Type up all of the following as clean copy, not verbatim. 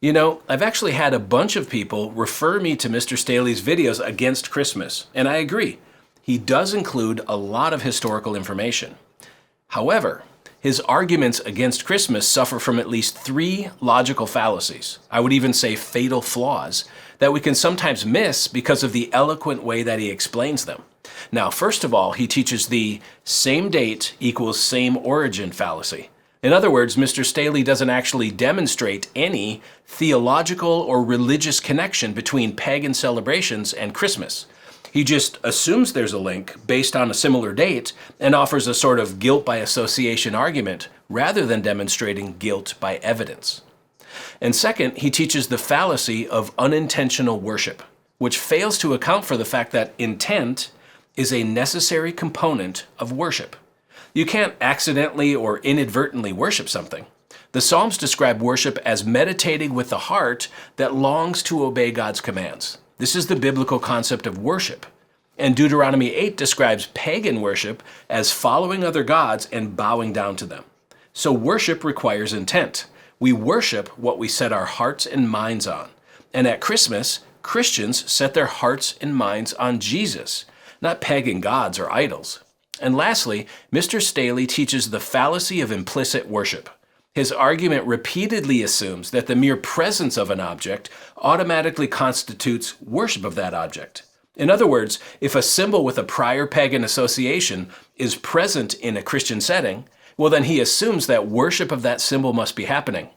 I've actually had a bunch of people refer me to Mr. Staley's videos against Christmas, and I agree. He does include a lot of historical information. However, his arguments against Christmas suffer from at least three logical fallacies, I would even say fatal flaws, that we can sometimes miss because of the eloquent way that he explains them. Now, first of all, he teaches the same date equals same origin fallacy. In other words, Mr. Staley doesn't actually demonstrate any theological or religious connection between pagan celebrations and Christmas. He just assumes there's a link based on a similar date and offers a sort of guilt by association argument rather than demonstrating guilt by evidence. And second, he teaches the fallacy of unintentional worship, which fails to account for the fact that intent is a necessary component of worship. You can't accidentally or inadvertently worship something. The Psalms describe worship as meditating with the heart that longs to obey God's commands. This is the biblical concept of worship. And Deuteronomy 8 describes pagan worship as following other gods and bowing down to them. So worship requires intent. We worship what we set our hearts and minds on. And at Christmas, Christians set their hearts and minds on Jesus, not pagan gods or idols. And lastly, Mr. Staley teaches the fallacy of implicit worship. His argument repeatedly assumes that the mere presence of an object automatically constitutes worship of that object. In other words, if a symbol with a prior pagan association is present in a Christian setting, well then he assumes that worship of that symbol must be happening.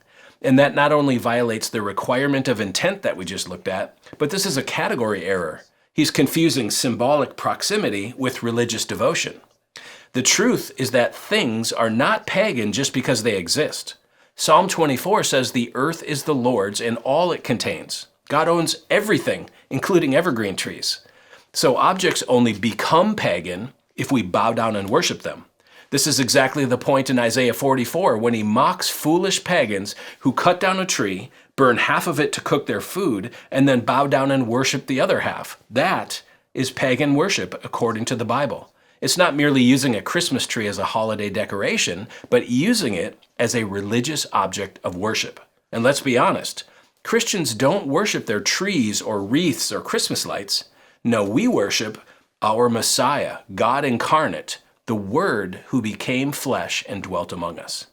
And that not only violates the requirement of intent that we just looked at, but this is a category error. He's confusing symbolic proximity with religious devotion. The truth is that things are not pagan just because they exist. Psalm 24 says the earth is the Lord's and all it contains. God owns everything, including evergreen trees. So objects only become pagan if we bow down and worship them. This is exactly the point in Isaiah 44 when he mocks foolish pagans who cut down a tree, burn half of it to cook their food, and then bow down and worship the other half. That is pagan worship according to the Bible. It's not merely using a Christmas tree as a holiday decoration, but using it as a religious object of worship. And let's be honest, Christians don't worship their trees or wreaths or Christmas lights. No, we worship our Messiah, God incarnate, the Word who became flesh and dwelt among us.